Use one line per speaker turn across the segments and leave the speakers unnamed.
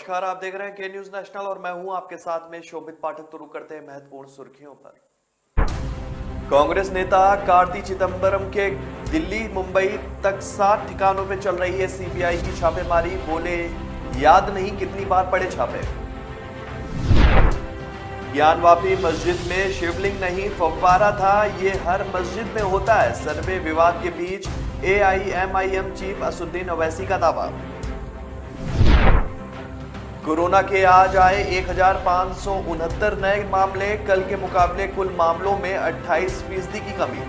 नमस्कार, आप देख रहे हैं के न्यूज नेशनल और मैं हूं आपके साथ में शोभित पाठक। तो रुक करते हैं महत्वपूर्ण सुर्खियों पर। कांग्रेस नेता कार्ति चिदंबरम के दिल्ली मुंबई तक 7 ठिकानों पे चल रही है सीबीआई की छापेमारी। बोले याद नहीं कितनी बार पड़े छापे। ज्ञानवापी मस्जिद में शिवलिंग नहीं फव्वारा था, ये हर मस्जिद में होता है। सर्वे विवाद के बीच एआईएमआईएम चीफ असदुद्दीन ओवैसी का दावा। कोरोना के आज आए 1569 नए मामले, कल के मुकाबले कुल मामलों में 28% की कमी।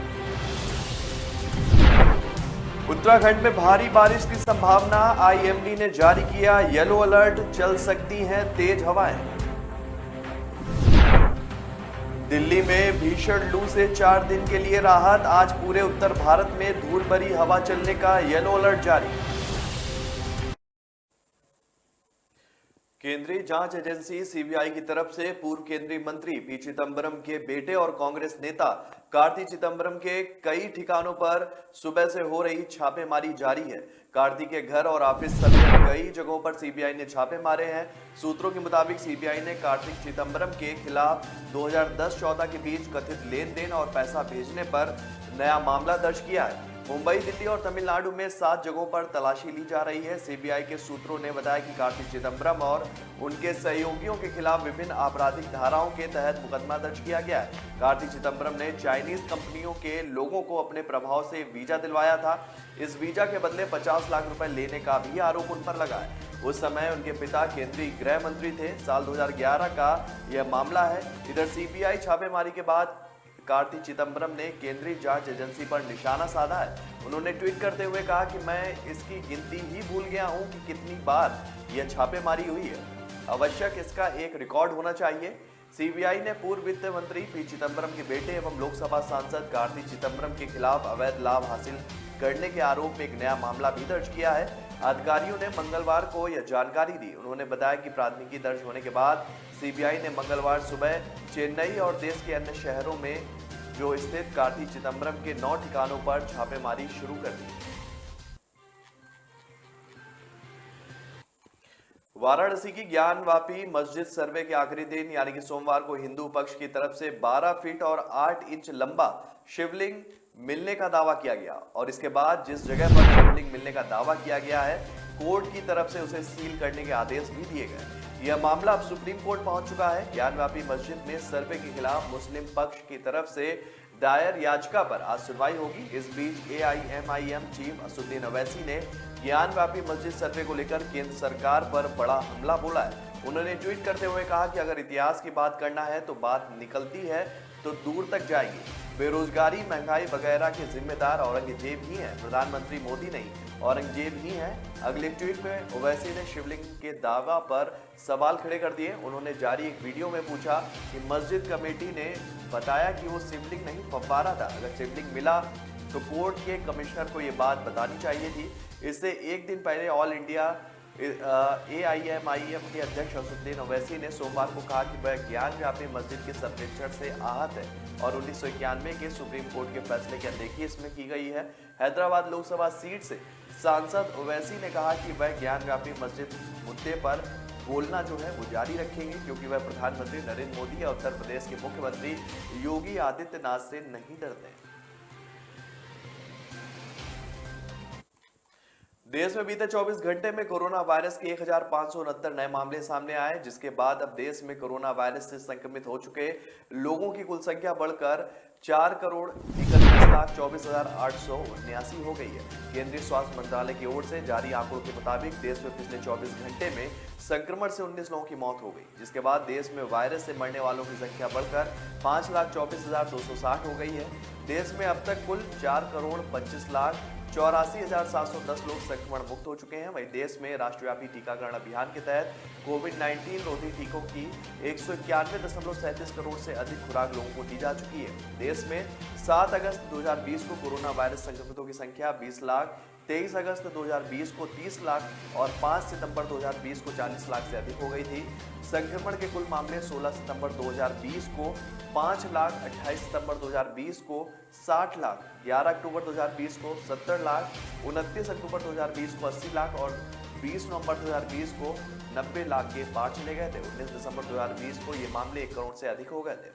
उत्तराखंड में भारी बारिश की संभावना, आईएमडी ने जारी किया येलो अलर्ट, चल सकती हैं तेज हवाएं। दिल्ली में भीषण लू से 4 दिन के लिए राहत, आज पूरे उत्तर भारत में धूल भरी हवा चलने का येलो अलर्ट जारी। केंद्रीय जांच एजेंसी सीबीआई की तरफ से पूर्व केंद्रीय मंत्री पी चिदंबरम के बेटे और कांग्रेस नेता कार्ति चिदंबरम के कई ठिकानों पर सुबह से हो रही छापेमारी जारी है। कार्ति के घर और ऑफिस समेत कई जगहों पर सीबीआई ने छापे मारे हैं। सूत्रों के मुताबिक सीबीआई ने कार्ति चिदंबरम के खिलाफ 2010-14 के बीच कथित लेन देन और पैसा भेजने पर नया मामला दर्ज किया है। मुंबई, दिल्ली और तमिलनाडु में 7 जगहों पर तलाशी ली जा रही है। सीबीआई के सूत्रों ने बताया कि कार्ति चिदंबरम और उनके सहयोगियों के खिलाफ विभिन्न आपराधिक धाराओं के तहत मुकदमा दर्ज किया गया है। कार्ति चिदंबरम ने चाइनीज कंपनियों के लोगों को अपने प्रभाव से वीजा दिलवाया था। इस वीजा के बदले 50 लाख रुपए लेने का भी आरोप उन पर लगा है। उस समय उनके पिता केंद्रीय गृह मंत्री थे। साल 2011 का यह मामला है। इधर सीबीआई छापेमारी के बाद कार्ति चिदंबरम ने केंद्रीय जांच एजेंसी पर निशाना साधा है। उन्होंने ट्वीट करते हुए कहा कि मैं इसकी गिनती ही भूल गया हूं कि कितनी बार यह छापेमारी हुई है। आवश्यक इसका एक रिकॉर्ड होना चाहिए। सीबीआई ने पूर्व वित्त मंत्री पी चिदंबरम के बेटे एवं लोकसभा सांसद कार्ति चिदंबरम के खिलाफ अवैध लाभ हासिल करने के आरोप में एक नया मामला भी दर्ज किया है। अधिकारियों ने मंगलवार को यह जानकारी दी। उन्होंने बताया कि प्राथमिकी दर्ज होने के बाद सीबीआई ने मंगलवार सुबह चेन्नई और देश के अन्य शहरों में जो स्थित कार्ति चिदंबरम के 9 ठिकानों पर छापेमारी शुरू कर दी। वाराणसी की ज्ञानवापी मस्जिद सर्वे के आखिरी दिन यानी कि सोमवार को हिंदू पक्ष की तरफ से 12 फीट और 8 इंच लंबा शिवलिंग मिलने का दावा किया गया और इसके बाद जिस जगह पर शिवलिंग मिलने का दावा किया गया है, कोर्ट की तरफ से उसे सील करने के आदेश भी दिए गए। यह मामला अब सुप्रीम कोर्ट पहुंच चुका है। ज्ञानवापी मस्जिद में सर्वे के खिलाफ मुस्लिम पक्ष की तरफ से दायर याचिका पर आज सुनवाई होगी। इस बीच एआईएमआईएम चीफ असदुद्दीन ओवैसी ने ज्ञानवापी मस्जिद सर्वे को लेकर केंद्र सरकार पर बड़ा हमला बोला है। उन्होंने ट्वीट करते हुए कहा कि अगर इतिहास की बात करना है तो बात निकलती है तो दूर तक जाएगी। बेरोजगारी, महंगाई वगैरह के जिम्मेदार औरंगजेब ही हैं, प्रधानमंत्री मोदी नहीं, औरंगजेब ही हैं। अगले ट्वीट में ओवैसी ने शिवलिंग के दावा पर सवाल खड़े कर दिए। उन्होंने जारी एक वीडियो में पूछा कि मस्जिद कमेटी ने बताया कि वो शिवलिंग नहीं फव्वारा था। अगर शिवलिंग मिला तो कोर्ट के कमिश्नर को ये बात बतानी चाहिए थी। इससे एक दिन पहले ऑल इंडिया एआईएमआईएम के अध्यक्ष असदुद्दीन ओवैसी ने सोमवार को कहा कि वह ज्ञानवापी मस्जिद के सर्वेक्षण से आहत है और 1991 के सुप्रीम कोर्ट के फैसले की अनदेखी इसमें की गई है। हैदराबाद लोकसभा सीट से सांसद ओवैसी ने कहा कि वह ज्ञानवापी मस्जिद मुद्दे पर बोलना जो है वो जारी रखेंगे क्योंकि वह प्रधानमंत्री नरेंद्र मोदी या उत्तर प्रदेश के मुख्यमंत्री योगी आदित्यनाथ से नहीं डरते। देश में बीते 24 घंटे में कोरोना वायरस के 1569 नए मामले सामने आए, जिसके बाद अब देश में कोरोना वायरस से संक्रमित हो चुके लोगों की कुल संख्या बढ़कर 4,31,24,879 हो गई है। केंद्रीय स्वास्थ्य मंत्रालय की ओर से जारी आंकड़ों के मुताबिक देश में पिछले 24 घंटे में संक्रमण से 19 लोगों की मौत हो गई, जिसके बाद देश में वायरस से मरने वालों की संख्या बढ़कर 5,24,260 हो गई है। देश में अब तक कुल 4,25,84,710 लोग संक्रमण मुक्त हो चुके हैं। वहीं देश में राष्ट्रव्यापी टीकाकरण अभियान के तहत कोविड-19 रोधी टीकों की 191.37 करोड़ से अधिक खुराक लोगों को दी जा चुकी है। देश में 7 अगस्त 2020 को कोरोना वायरस संक्रमितों की संख्या 20 लाख, 23 अगस्त 2020 को 30 लाख और 5 सितंबर 2020 को 40 लाख से अधिक हो गई थी। संक्रमण के कुल मामले 16 सितंबर 2020 को 5 लाख, 28 सितंबर 2020 को 60 लाख, 11 अक्टूबर 2020 को 70 लाख, 29 अक्टूबर 2020 को 80 लाख और 20 नवंबर 2020 को 90 लाख के पार चले गए थे। 19 दिसंबर 2020 को ये मामले 1 करोड़ से अधिक हो गए थे।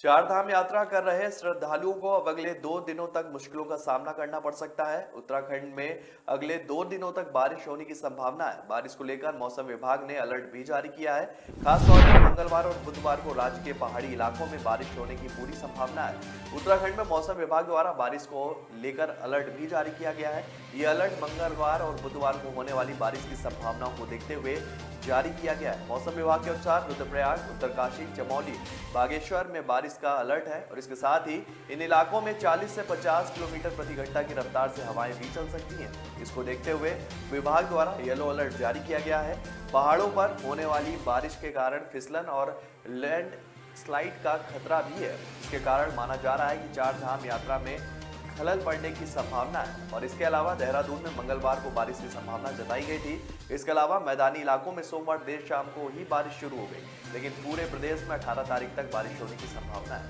चार धाम यात्रा कर रहे श्रद्धालुओं को अब अगले 2 दिनों तक मुश्किलों का सामना करना पड़ सकता है। उत्तराखंड में अगले 2 दिनों तक बारिश होने की संभावना है। बारिश को लेकर मौसम विभाग ने अलर्ट भी जारी किया है। खासतौर पर मंगलवार और बुधवार को राज्य के पहाड़ी इलाकों में बारिश होने की पूरी संभावना है। उत्तराखंड में मौसम विभाग द्वारा बारिश को लेकर अलर्ट भी जारी किया गया है। ये अलर्ट मंगलवार और बुधवार को होने वाली बारिश की संभावनाओं को देखते हुए जारी किया गया है। मौसम विभाग के अनुसार रुद्रप्रयाग, उत्तरकाशी, चमोली, बागेश्वर में बारिश का अलर्ट है और इसके साथ ही इन इलाकों में 40 से 50 किलोमीटर प्रति घंटा की रफ्तार से हवाएं भी चल सकती हैं। इसको देखते हुए विभाग द्वारा येलो अलर्ट जारी किया गया है। पहाड़ों पर होने वाली बारिश के कारण फिसलन और लैंड स्लाइड का खतरा भी है। इसके कारण माना जा रहा है कि चार धाम यात्रा में खलल पड़ने की संभावना है और इसके अलावा देहरादून में मंगलवार को बारिश की संभावना जताई गई थी। इसके अलावा मैदानी इलाकों में सोमवार देर शाम को ही बारिश शुरू हो गई, लेकिन पूरे प्रदेश में 18 तारीख तक बारिश होने की संभावना है।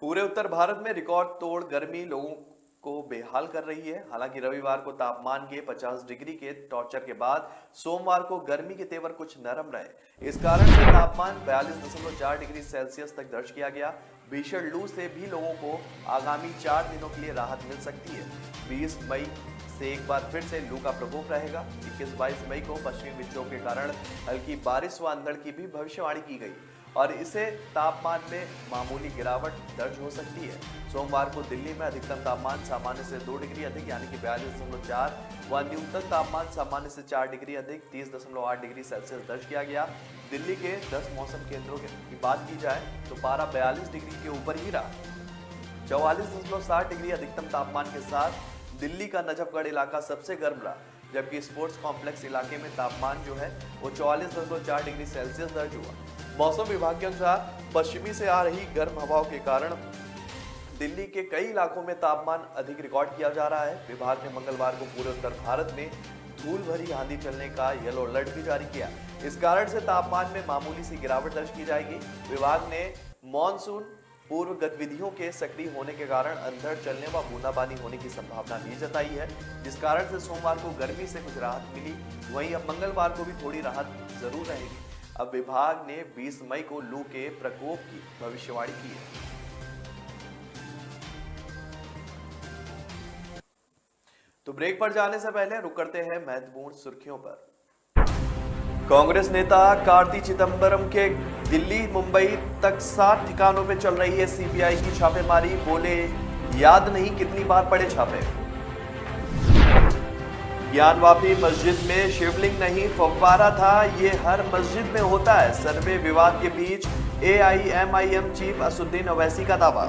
पूरे उत्तर भारत में रिकॉर्ड तोड़ गर्मी लोगों को बेहाल कर रही है। हालांकि रविवार को तापमान के 50 डिग्री के टॉर्चर के बाद सोमवार को गर्मी के तेवर कुछ नरम रहे। इस कारण से तापमान 42.4 डिग्री सेल्सियस तक दर्ज किया गया। भीषण लू से भी लोगों को आगामी 4 दिनों के लिए राहत मिल सकती है। 20 मई से एक बार फिर से लू का प्रकोप रहेगा। 21-22 मई को पश्चिमी विक्षोभ के कारण हल्की बारिश व अंधड़ की भी भविष्यवाणी की गई और इससे तापमान में मामूली गिरावट दर्ज हो सकती है। सोमवार को दिल्ली में अधिकतम तापमान सामान्य से 2 डिग्री अधिक यानी कि 42.4 व न्यूनतम तापमान सामान्य से 4 डिग्री अधिक 30.8 डिग्री सेल्सियस दर्ज किया गया। दिल्ली के 10 मौसम केंद्रों की बात की जाए तो पारा 42 डिग्री के ऊपर ही रहा। 44.7 डिग्री अधिकतम तापमान के साथ दिल्ली का नजफगढ़ इलाका सबसे गर्म रहा, जबकि स्पोर्ट्स कॉम्प्लेक्स इलाके में तापमान जो है वो 44.4 डिग्री सेल्सियस दर्ज हुआ। मौसम विभाग के अनुसार पश्चिमी से आ रही गर्म हवाओं के कारण दिल्ली के कई इलाकों में तापमान अधिक रिकॉर्ड किया जा रहा है। विभाग ने मंगलवार को पूरे उत्तर भारत में धूल भरी आंधी चलने का येलो अलर्ट भी जारी किया। इस कारण से तापमान में मामूली सी गिरावट दर्ज की जाएगी। विभाग ने मॉनसून पूर्व गतिविधियों के सक्रिय होने के कारण अंधड़ चलने व बूंदाबांदी होने की संभावना भी जताई है, जिस कारण से सोमवार को गर्मी से कुछ राहत मिली। वहीं अब मंगलवार को भी थोड़ी राहत जरूर रहेगी। अब विभाग ने 20 मई को लू के प्रकोप की भविष्यवाणी की है। तो ब्रेक पर जाने से पहले रुक करते हैं महत्वपूर्ण सुर्खियों पर। कांग्रेस नेता कार्ति चिदंबरम के दिल्ली मुंबई तक 7 ठिकानों पे चल रही है सीबीआई की छापेमारी। बोले याद नहीं कितनी बार पड़े छापे। ज्ञानवापी मस्जिद में शिवलिंग नहीं फव्वारा था, ये हर मस्जिद में होता है। सर्वे विवाद के बीच एआईएमआईएम चीफ असदुद्दीन ओवैसी का दावा।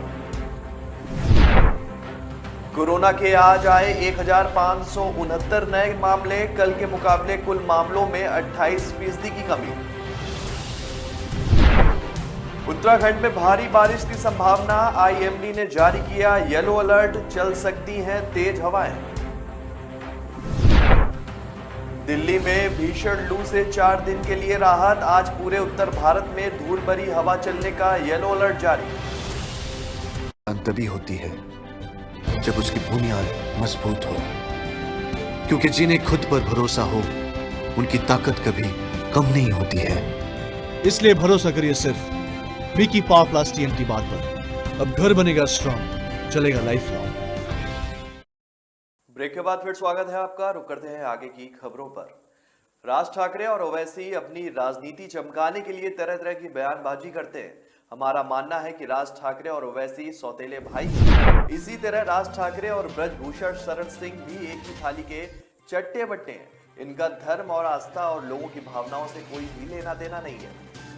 कोरोना के आज आए 1569 नए मामले, कल के मुकाबले कुल मामलों में 28% की कमी। उत्तराखंड में भारी बारिश की संभावना, आईएमडी ने जारी किया येलो अलर्ट, चल सकती हैं तेज हवाएं। दिल्ली में भीषण लू से 4 दिन के लिए राहत, आज पूरे उत्तर भारत में धूल भरी हवा चलने का येलो अलर्ट जारी।
तभी होती है जब उसकी बुनियाद मजबूत हो, क्योंकि जिन्हें खुद पर भरोसा हो उनकी ताकत कभी कम नहीं होती है।
इसलिए भरोसा करिए सिर्फ विकी पावर प्लस टीएमटी बात पर। अब घर बनेगा स्ट्रॉन्ग, चलेगा लाइफ लॉन्ग।
ब्रेक के बाद फिर स्वागत है आपका। रुक करते हैं आगे की खबरों पर। राज ठाकरे और ओवैसी अपनी राजनीति चमकाने के लिए तरह तरह की बयानबाजी करते हैं। हमारा मानना है कि राज ठाकरे और ओवैसी सौतेले भाई हैं। इसी तरह राज ठाकरे और ब्रजभूषण शरण सिंह भी एक ही थाली के चट्टे बट्टे हैं। इनका धर्म और आस्था और लोगों की भावनाओं से कोई भी लेना देना नहीं है,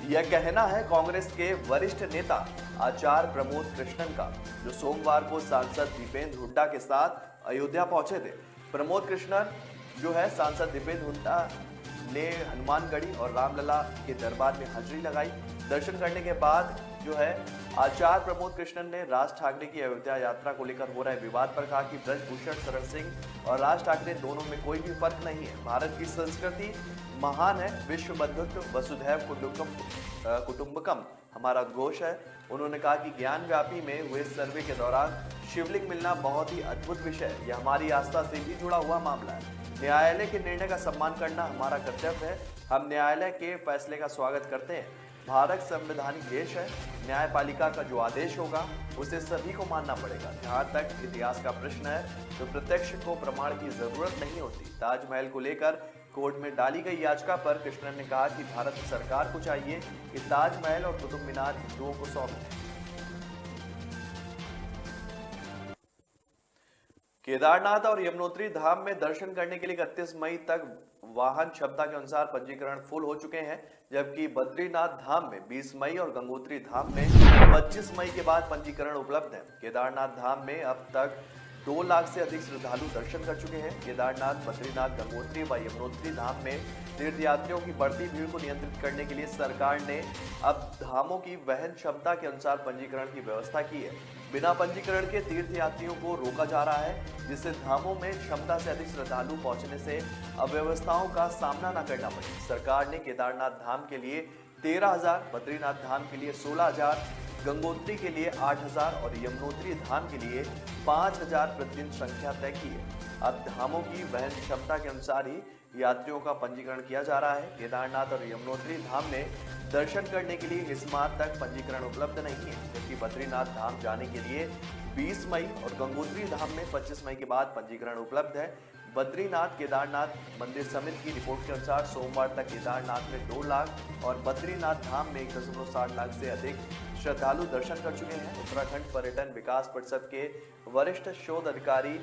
यह कहना है कांग्रेस के वरिष्ठ नेता आचार्य प्रमोद कृष्णन का, जो सोमवार को सांसद दीपेंद्र हुड्डा के साथ अयोध्या पहुंचे थे। प्रमोद कृष्णन जो है सांसद दिपेंद्र हुड्डा ने हनुमानगढ़ी और रामलला के दरबार में हाजिरी लगाई। दर्शन करने के बाद जो है आचार्य प्रमोद कृष्णन ने राज ठाकरे की अयोध्या यात्रा को लेकर हो रहे विवाद पर कहा कि ब्रजभूषण शरण सिंह और राज ठाकरे दोनों में कोई भी फर्क नहीं है। भारत की संस्कृति महान है, विश्व बंधुत्व वसुधैव कुटुंबकम हमारा उद्घोष है। उन्होंने कहा कि ज्ञान व्यापी में हुए सर्वे के दौरान शिवलिंग मिलना बहुत ही अद्भुत विषय है। यह हमारी आस्था से भी जुड़ा हुआ मामला है। न्यायालय के निर्णय का सम्मान करना हमारा कर्तव्य है। हम न्यायालय के फैसले का स्वागत करते हैं। भारत संवैधानिक देश है। न्यायपालिका का जो आदेश होगा उसे सभी को मानना पड़ेगा। जहां तक इतिहास का प्रश्न है तो प्रत्यक्ष को प्रमाण की जरूरत नहीं होती। ताजमहल को लेकर कोर्ट में डाली गई याचिका पर कृष्णन ने कहा कि भारत सरकार को चाहिए कि ताजमहल और कुतुब मीनार हिंदुओं को सौंप दें। केदारनाथ और यमुनोत्री धाम में दर्शन करने के लिए 31 मई तक वाहन क्षमता के अनुसार पंजीकरण फुल हो चुके हैं, जबकि बद्रीनाथ धाम में 20 मई और गंगोत्री धाम में 25 मई के बाद पंजीकरण उपलब्ध है। केदारनाथ धाम में अब तक 2 लाख से अधिक श्रद्धालु दर्शन कर चुके हैं। केदारनाथ, बद्रीनाथ, गंगोत्री व यमुनोत्री धाम में तीर्थयात्रियों की बढ़ती भीड़ को नियंत्रित करने के लिए सरकार ने अब धामों की वहन क्षमता के अनुसार पंजीकरण की व्यवस्था की है। बिना पंजीकरण के तीर्थयात्रियों को रोका जा रहा है, जिससे धामों में क्षमता से अधिक श्रद्धालु पहुंचने से अव्यवस्थाओं का सामना न करना पड़े। सरकार ने केदारनाथ धाम के लिए 13,000, बद्रीनाथ धाम के लिए 16,000, गंगोत्री के लिए 8,000 और यमुनोत्री धाम के लिए 5,000 प्रतिदिन संख्या तय की है। अब धामों की वहन क्षमता के अनुसार ही यात्रियों का पंजीकरण किया जा रहा है। केदारनाथ और यमुनोत्री धाम में दर्शन करने के लिए इस माह तक पंजीकरण उपलब्ध नहीं है, जबकि बद्रीनाथ धाम जाने के लिए 20 मई और गंगोत्री धाम में 25 मई के बाद पंजीकरण उपलब्ध है। बद्रीनाथ केदारनाथ मंदिर समिति की रिपोर्ट के अनुसार सोमवार तक केदारनाथ में 2 लाख और बद्रीनाथ धाम में 1.60 लाख से अधिक श्रद्धालु दर्शन कर चुके हैं। उत्तराखंड पर्यटन विकास परिषद के वरिष्ठ शोध अधिकारी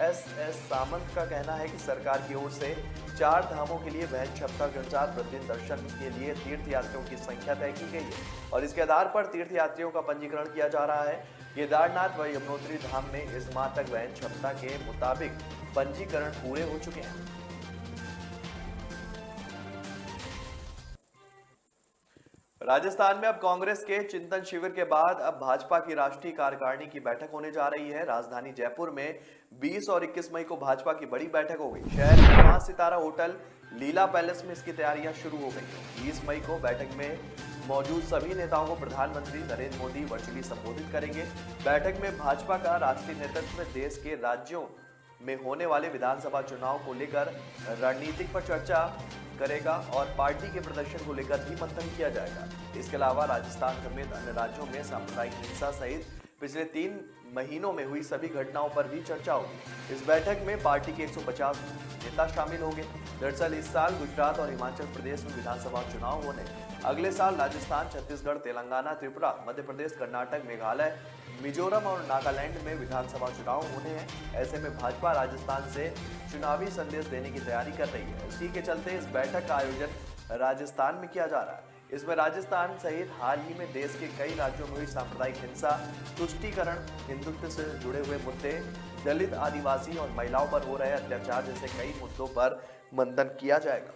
एस सामंत का कहना है कि सरकार की ओर से 4 धामों के लिए वहन क्षमता के अनुसार प्रतिदिन दर्शन के लिए तीर्थयात्रियों की संख्या तय की गई है और इसके आधार पर तीर्थयात्रियों का पंजीकरण किया जा रहा है। केदारनाथ व यमुनोत्री धाम में इस माह तक वहन क्षमता के मुताबिक पंजीकरण पूरे हो चुके हैं। राजस्थान में अब कांग्रेस के चिंतन शिविर के बाद अब भाजपा की राष्ट्रीय कार्यकारिणी की बैठक होने जा रही है। राजधानी जयपुर में 20 और 21 मई को भाजपा की बड़ी बैठक होगी। शहर के 5 सितारा होटल लीला पैलेस में इसकी तैयारियां शुरू हो गई। 20 मई को बैठक में मौजूद सभी नेताओं को प्रधानमंत्री नरेंद्र मोदी वर्चुअली संबोधित करेंगे। बैठक में भाजपा का राष्ट्रीय नेतृत्व देश के राज्यों में होने वाले विधानसभा चुनाव को लेकर रणनीतिक पर चर्चा करेगा और पार्टी के प्रदर्शन को लेकर भी मंथन किया जाएगा। इसके अलावा राजस्थान समेत अन्य राज्यों में सांप्रदायिक हिंसा सहित पिछले 3 महीनों में हुई सभी घटनाओं पर भी चर्चा होगी। इस बैठक में पार्टी के 150 नेता शामिल होंगे। दरअसल इस साल गुजरात और हिमाचल प्रदेश में विधानसभा चुनाव होने, अगले साल राजस्थान, छत्तीसगढ़, तेलंगाना, त्रिपुरा, मध्य प्रदेश, कर्नाटक, मेघालय, मिजोरम और नागालैंड में विधानसभा चुनाव होने हैं। ऐसे में भाजपा राजस्थान से चुनावी संदेश देने की तैयारी कर रही है। इसी के चलते इस बैठक का आयोजन राजस्थान में किया जा रहा है। इसमें राजस्थान सहित हाल ही में देश के कई राज्यों में हुई सांप्रदायिक हिंसा, तुष्टीकरण, हिंदुत्व से जुड़े हुए मुद्दे, दलित, आदिवासी और महिलाओं पर हो रहे अत्याचार जैसे कई मुद्दों पर मंथन किया जाएगा।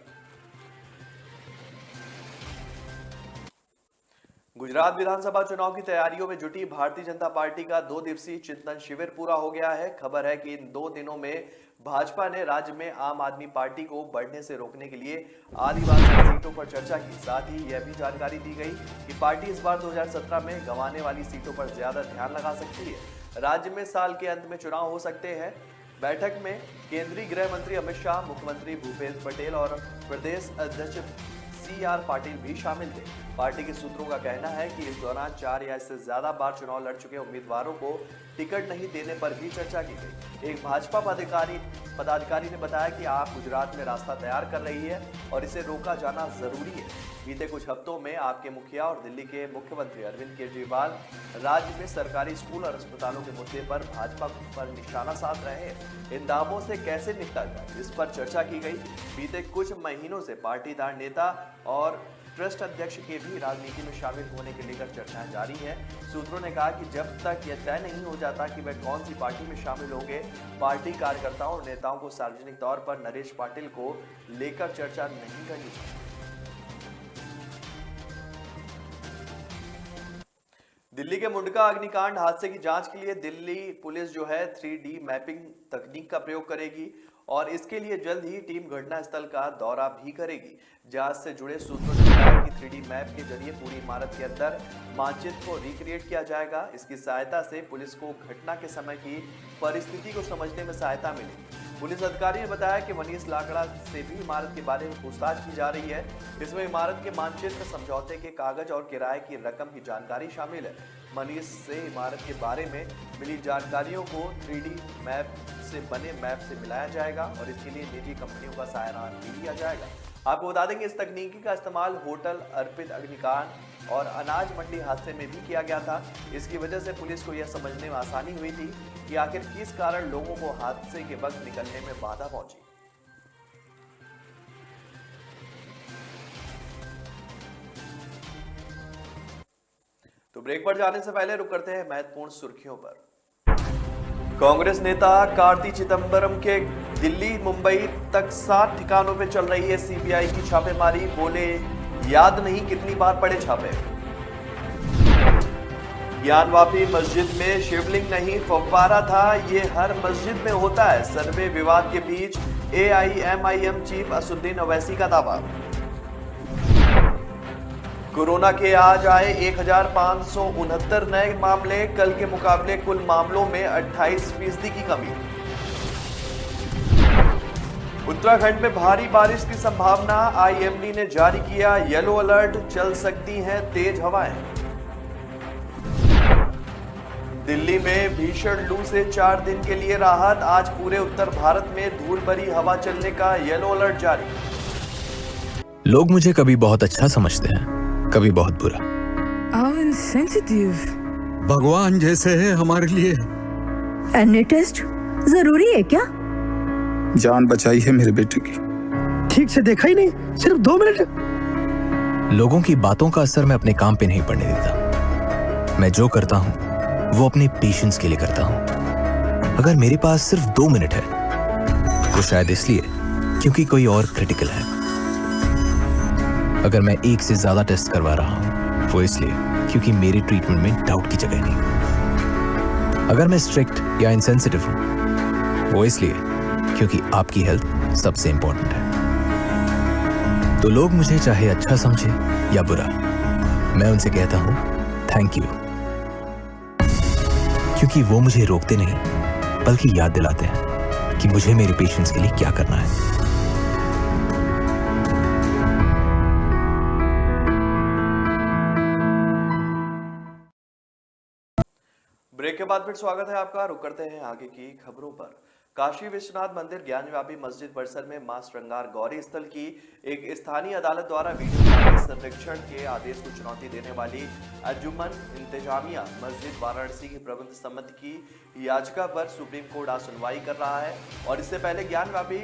गुजरात विधानसभा चुनाव की तैयारियों में जुटी भारतीय जनता पार्टी का 2 दिवसीय चिंतन शिविर पूरा हो गया है। खबर है कि इन 2 दिनों में भाजपा ने राज्य में आम आदमी पार्टी को बढ़ने से रोकने के लिए आदिवासी सीटों पर चर्चा की। साथ ही यह भी जानकारी दी गई कि पार्टी इस बार 2017 में गंवाने वाली सीटों पर ज्यादा ध्यान लगा सकती है। राज्य में साल के अंत में चुनाव हो सकते हैं। बैठक में केंद्रीय गृह मंत्री अमित शाह, मुख्यमंत्री भूपेश पटेल और प्रदेश अध्यक्ष CR पाटिल भी शामिल थे। पार्टी के सूत्रों का कहना है कि इस दौरान 4 या इससे ज्यादा बार चुनाव लड़ चुके उम्मीदवारों को टिकट नहीं देने पर भी चर्चा की गई। एक भाजपा पदाधिकारी ने बताया कि आप गुजरात में रास्ता तैयार कर रही है और इसे रोका जाना जरूरी है। बीते कुछ हफ्तों में आपके मुखिया और दिल्ली के मुख्यमंत्री अरविंद केजरीवाल राज्य में सरकारी स्कूल और अस्पतालों के मुद्दे पर भाजपा पर निशाना साध रहे हैं। इन दावों से कैसे निपटा जाए, इस पर चर्चा की गई। बीते कुछ महीनों से पाटीदार नेता और ट्रस्ट अध्यक्ष के भी राजनीति में शामिल होने के लेकर चर्चाएं जारी है। सूत्रों ने कहा कि जब तक यह तय नहीं हो जाता कि वह कौन सी पार्टी में शामिल होंगे, पार्टी कार्यकर्ताओं और नेताओं को सार्वजनिक तौर पर नरेश पाटिल को लेकर चर्चा नहीं करनी चाहिए। दिल्ली के मुंडका अग्निकांड हादसे की जांच के लिए दिल्ली पुलिस जो है 3D मैपिंग तकनीक का प्रयोग करेगी और इसके लिए जल्द ही टीम घटनास्थल का दौरा भी करेगी। जांच से जुड़े सूत्रों ने बताया कि 3D मैप के जरिए पूरी इमारत के अंदर मानचित्र को रिक्रिएट किया जाएगा। इसकी सहायता से पुलिस को घटना के समय की परिस्थिति को समझने में सहायता मिलेगी। पुलिस अधिकारी ने बताया कि मनीष लाकड़ा से भी इमारत के बारे में पूछताछ की जा रही है। इसमें इमारत के मानचित्र, समझौते के कागज और किराए की रकम की जानकारी शामिल है। मनीष से इमारत के बारे में मिली जानकारियों को 3D मैप से बने मैप से मिलाया जाएगा और इसके लिए निजी कंपनियों का सहारा भी लिया जाएगा। आपको बता देंगे इस तकनीकी का इस्तेमाल होटल अर्पित अग्निकांड और अनाज मंडी हादसे में भी किया गया था। इसकी वजह से पुलिस को यह समझने में आसानी हुई थी कि आखिर किस कारण लोगों को हादसे के वक्त निकलने में बाधा पहुंची। तो ब्रेक पर जाने से पहले रुक करते हैं महत्वपूर्ण सुर्खियों पर। कांग्रेस नेता कार्ति चिदंबरम के दिल्ली मुंबई तक 7 ठिकानों पे चल रही है सीबीआई की छापेमारी। बोले याद नहीं कितनी बार पड़े छापे। ज्ञानवापी मस्जिद में शिवलिंग नहीं फव्वारा था, ये हर मस्जिद में होता है। सर्वे विवाद के बीच AIMIM चीफ असुद्दीन ओवैसी का दावा। कोरोना के आज आए 1569 नए मामले, कल के मुकाबले कुल मामलों में 28% की कमी। उत्तराखंड में भारी बारिश की संभावना, IMD ने जारी किया येलो अलर्ट, चल सकती हैं तेज हवाएं। दिल्ली में भीषण लू से 4 दिन के लिए राहत, आज पूरे उत्तर भारत में धूल भरी हवा चलने का येलो अलर्ट जारी।
लोग मुझे कभी बहुत अच्छा समझते हैं, कभी बहुत बुरा।
How insensitive.
भगवान जैसे है हमारे लिए।
एनी टेस्ट जरूरी है क्या?
जान बचाई है मेरे बेटे की।
ठीक से देखा ही नहीं, सिर्फ 2 मिनट।
लोगों की बातों का असर मैं अपने काम पे नहीं पड़ने देता। मैं जो करता हूं वो अपने पेशेंस के लिए करता हूं। अगर मेरे पास सिर्फ 2 मिनट है तो शायद इसलिए क्योंकि कोई और क्रिटिकल है। अगर मैं 1 से ज्यादा टेस्ट करवा रहा हूं वो इसलिए क्योंकि मेरी ट्रीटमेंट में डाउट की जगह नहीं। अगर मैं स्ट्रिक्ट या इंसेंसिटिव हूं वो इसलिए क्योंकि आपकी हेल्थ सबसे इंपॉर्टेंट है। तो लोग मुझे चाहे अच्छा समझे या बुरा, मैं उनसे कहता हूं थैंक यू, क्योंकि वो मुझे रोकते नहीं बल्कि याद दिलाते हैं कि मुझे मेरे पेशेंट्स के लिए क्या करना है।
ब्रेक के बाद फिर स्वागत है आपका। रुक करते हैं आगे की खबरों पर। काशी विश्वनाथ मंदिर ज्ञानव्यापी मस्जिद परिसर में मां श्रृंगार गौरी स्थल की एक स्थानीय अदालत द्वारा वीडियो सर्वेक्षण के आदेश को चुनौती देने वाली अंजुमन इंतजामिया मस्जिद वाराणसी की प्रबंध समिति की याचिका पर सुप्रीम कोर्ट आज सुनवाई कर रहा है। और इससे पहले ज्ञानव्यापी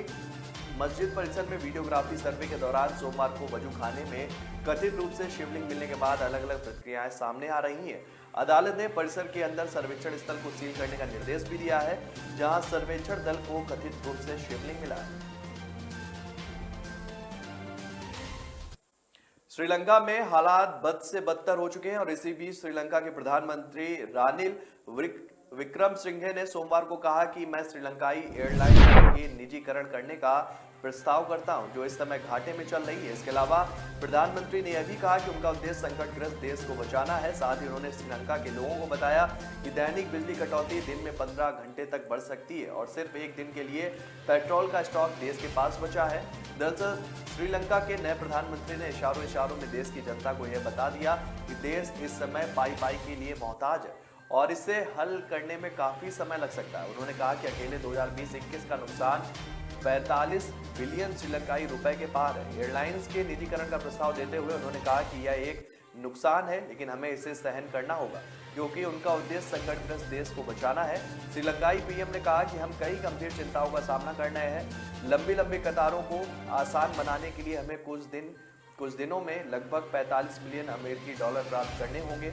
मस्जिद परिसर में वीडियोग्राफी सर्वे के दौरान सोमवार को वजू खाने में कथित रूप से शिवलिंग मिलने के बाद अलग अलग प्रतिक्रियाएं सामने आ रही हैं। अदालत ने परिसर के अंदर सर्वेक्षण स्थल को सील करने का निर्देश भी दिया है, जहां सर्वेक्षण दल को कथित रूप से शिवलिंग मिला है। श्रीलंका में हालात बद से बदतर हो चुके हैं और इसी बीच श्रीलंका के प्रधानमंत्री रानिल विक्रमसिंघे ने सोमवार को कहा कि मैं श्रीलंकाई एयरलाइन के निजीकरण करने का प्रस्ताव करता हूं, जो इस समय घाटे में चल रही है। इसके अलावा प्रधानमंत्री ने यह भी कहा कि उनका उद्देश्य संकटग्रस्त देश को बचाना है। साथ ही उन्होंने श्रीलंका के लोगों को बताया कि दैनिक बिजली कटौती दिन में 15 घंटे तक बढ़ सकती है और सिर्फ एक दिन के लिए पेट्रोल का स्टॉक देश के पास बचा है। दरअसल श्रीलंका के नए प्रधानमंत्री ने इशारों में देश की जनता को यह बता दिया कि देश इस समय पाई के लिए मोहताज है और इसे हल करने में काफी समय लग सकता है। उन्होंने कहा कि अकेले 2020-21 का नुकसान 45 बिलियन श्रीलंकाई रुपए के पार है। एयरलाइंस के निजीकरण का प्रस्ताव देते हुए उन्होंने कहा कि यह एक नुकसान है, लेकिन हमें इसे सहन करना होगा क्योंकि उनका उद्देश्य संकटग्रस्त देश को बचाना है। श्रीलंकाई पीएम ने कहा कि हम कई गंभीर चिंताओं का सामना कर रहे हैं। लंबी कतारों को आसान बनाने के लिए हमें कुछ दिन कुछ दिनों में लगभग 45 मिलियन अमेरिकी डॉलर प्राप्त करने होंगे।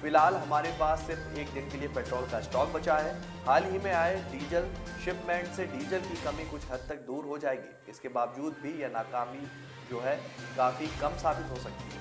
फिलहाल हमारे पास सिर्फ एक दिन के लिए पेट्रोल का स्टॉक बचा है। हाल ही में आए डीजल शिपमेंट से डीजल की कमी कुछ हद तक दूर हो जाएगी। इसके बावजूद भी यह नाकामी जो है काफी कम साबित हो सकती है।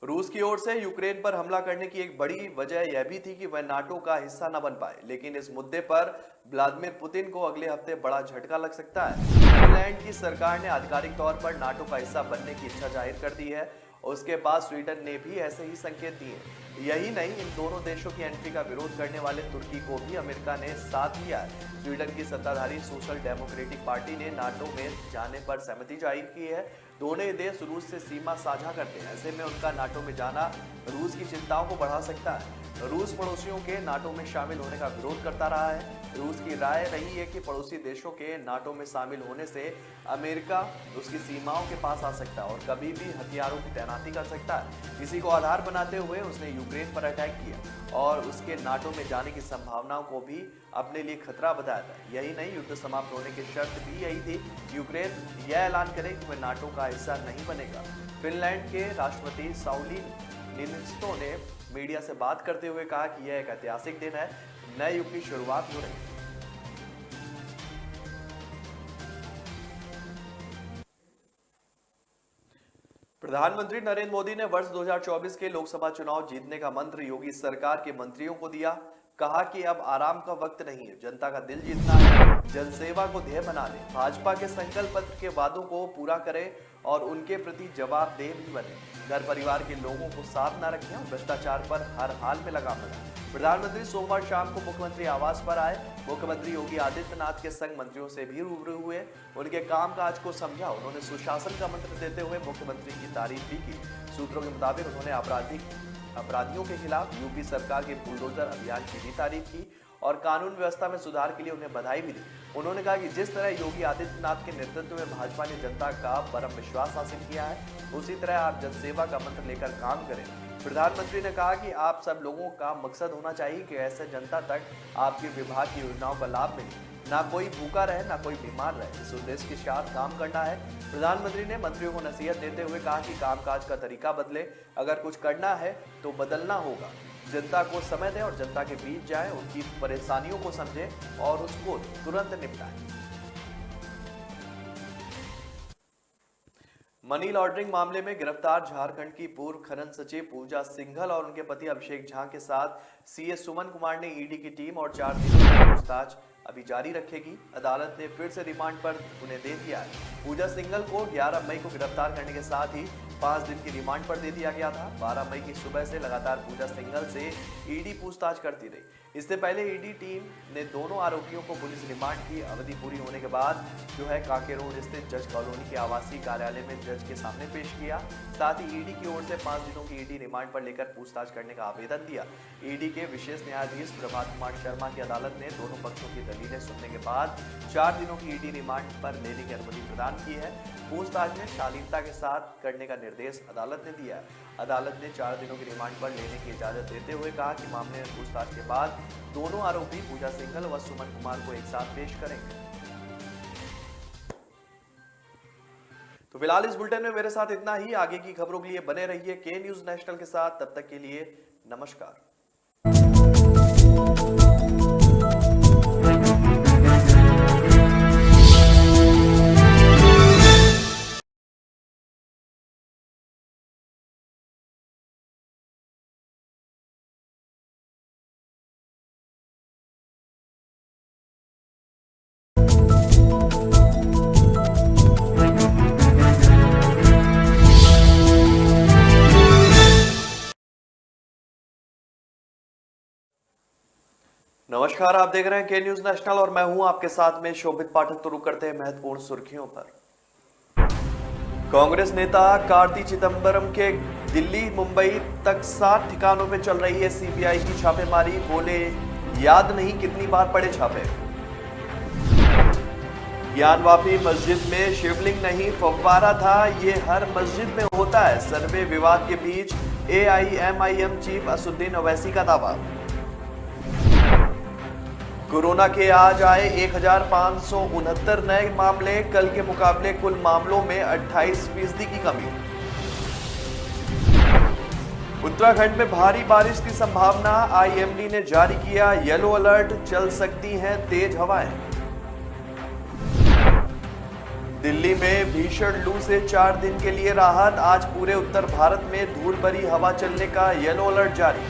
रूस की ओर से यूक्रेन पर हमला करने की एक बड़ी वजह यह भी थी कि वह नाटो का हिस्सा न बन पाए, लेकिन इस मुद्दे पर व्लादिमीर पुतिन को अगले हफ्ते बड़ा झटका लग सकता है। फिनलैंड की सरकार ने आधिकारिक तौर पर नाटो का हिस्सा बनने की इच्छा जाहिर कर दी है और उसके बाद स्वीडन ने भी ऐसे ही संकेत दिए। यही नहीं, इन दोनों देशों की एंट्री का विरोध करने वाले तुर्की को भी अमेरिका ने साथ लिया है। स्वीडन की सत्ताधारी सोशल डेमोक्रेटिक पार्टी ने नाटो में जाने पर सहमति जाहिर की है। दोनों ही देश रूस से सीमा साझा करते हैं, ऐसे में उनका नाटो में जाना रूस की चिंताओं को बढ़ा सकता है। रूस पड़ोसियों के नाटो में शामिल होने का विरोध करता रहा है। रूस की राय रही है कि पड़ोसी देशों के नाटो में शामिल होने से अमेरिका उसकी सीमाओं के पास आ सकता है और कभी भी हथियारों की तैनाती कर सकता है। इसी को आधार बनाते हुए उसने यूक्रेन पर अटैक किया और उसके नाटो में जाने की संभावनाओं को भी अपने लिए खतरा बताया था। यही नहीं, युद्ध समाप्त होने की शर्त भी यही थी, यूक्रेन यह ऐलान करे कि वह नाटो का हिस्सा नहीं बनेगा। फिनलैंड के राष्ट्रपति साउली निनिस्तो ने मीडिया से बात करते हुए कहा कि यह एक ऐतिहासिक दिन है, नए युग की शुरुआत हो रही है। प्रधानमंत्री नरेंद्र मोदी ने वर्ष 2024 के लोकसभा चुनाव जीतने का मंत्र योगी सरकार के मंत्रियों को दिया। कहा कि अब आराम का वक्त नहीं है, जनता का दिल जीतना है, जनसेवा को ध्येय बना ले, भाजपा के संकल्प पत्र के वादों को पूरा करें और उनके प्रति जवाबदेह भी बने, घर परिवार के लोगों को साथ न रखें और भ्रष्टाचार पर हर हाल में लगाम लगाएं। प्रधानमंत्री सोमवार शाम को मुख्यमंत्री आवास पर आए। मुख्यमंत्री योगी आदित्यनाथ के संग मंत्रियों से भी रूबरू हुए, उनके कामकाज को समझा। उन्होंने सुशासन का मंत्र देते हुए मुख्यमंत्री की तारीफ भी की। सूत्रों के मुताबिक उन्होंने अपराधियों के खिलाफ यूपी सरकार के बुलडोजर अभियान की भी तारीफ की और कानून व्यवस्था में सुधार के लिए उन्हें बधाई भी दी। उन्होंने कहा कि जिस तरह योगी आदित्यनाथ के नेतृत्व में भाजपा ने जनता का परम विश्वास हासिल किया है, उसी तरह आप जनसेवा का मंत्र लेकर काम करें। प्रधानमंत्री ने कहा कि आप सब लोगों का मकसद होना चाहिए कि ऐसे जनता तक आपके विभाग की योजनाओं का लाभ मिले, ना कोई भूखा रहे ना कोई बीमार रहे। इस उद्देश्य के साथ काम करना है। प्रधानमंत्री ने मंत्रियों को नसीहत देते हुए कहा कि कामकाज का तरीका बदले, अगर कुछ करना है तो बदलना होगा। जनता को समय दें और जनता के बीच जाएं, उनकी परेशानियों को समझें और उसको तुरंत निपटाएं। मनी लॉन्ड्रिंग मामले में गिरफ्तार झारखंड की पूर्व खनन सचिव पूजा सिंघल और उनके पति अभिषेक झा के साथ सीए सुमन कुमार ने ईडी की टीम और 4 दिनों की पूछताछ अभी जारी रखेगी। अदालत ने फिर से रिमांड पर उन्हें दे दिया है। पूजा सिंघल को 11 मई को गिरफ्तार करने के साथ ही 5 दिन की रिमांड पर दे दिया गया था। 12 मई की सुबह से लगातार पूजा सिंघल से ईडी पूछताछ करती रही। इससे पहले ईडी टीम ने दोनों आरोपियों को पुलिस रिमांड की अवधि पूरी होने के बाद कांके रोड स्थित जज कॉलोनी के आवासीय कार्यालय में जज के सामने पेश किया। साथ ही ईडी की ओर से 5 दिनों की ईडी रिमांड पर लेकर पूछताछ करने का आवेदन दिया। ईडी के विशेष न्यायाधीश प्रभात कुमार शर्मा की अदालत ने दोनों पक्षों की दलीलें सुनने के बाद 4 दिनों की ईडी रिमांड पर लेने की अनुमति प्रदान की है। पूछताछ में शालीनता के साथ करने का निर्देश अदालत ने दिया। अदालत ने 4 दिनों की रिमांड पर लेने की इजाजत देते हुए कहा कि मामले में पूछताछ के बाद दोनों आरोपी पूजा सिंघल व सुमन कुमार को एक साथ पेश करेंगे। तो फिलहाल इस बुलेटिन में मेरे साथ इतना ही। आगे की खबरों के लिए बने रहिए के न्यूज नेशनल के साथ। तब तक के लिए नमस्कार। नमस्कार, आप देख रहे हैं के न्यूज नेशनल और मैं हूं आपके साथ में शोभित पाठक। तो रुक करते हैं महत्वपूर्ण सुर्खियों पर। कांग्रेस नेता कार्ति चिदंबरम के दिल्ली मुंबई तक 7 ठिकानों पे चल रही है सीबीआई की छापेमारी। बोले याद नहीं कितनी बार पड़े छापे। ज्ञानवापी मस्जिद में शिवलिंग नहीं फव्वारा था, ये हर मस्जिद में होता है। सर्वे विवाद के बीच एआईएमआईएम चीफ असदुद्दीन ओवैसी का दावा। कोरोना के आज आए 1569 नए मामले, कल के मुकाबले कुल मामलों में 28% की कमी। उत्तराखंड में भारी बारिश की संभावना, आईएमडी ने जारी किया येलो अलर्ट, चल सकती हैं तेज हवाएं। दिल्ली में भीषण लू से 4 दिन के लिए राहत, आज पूरे उत्तर भारत में धूल भरी हवा चलने का येलो अलर्ट जारी।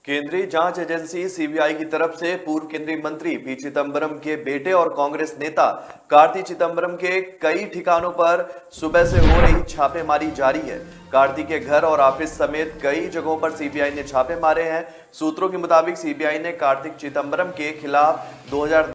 केंद्रीय जांच एजेंसी सीबीआई की तरफ से पूर्व केंद्रीय मंत्री पी चिदंबरम के बेटे और कांग्रेस नेता कार्ति चिदंबरम के कई ठिकानों पर सुबह से हो रही छापेमारी जारी है। कार्ति के घर और ऑफिस समेत कई जगहों पर सीबीआई ने छापे मारे हैं। सूत्रों के मुताबिक सीबीआई ने कार्ति चिदंबरम के खिलाफ 2010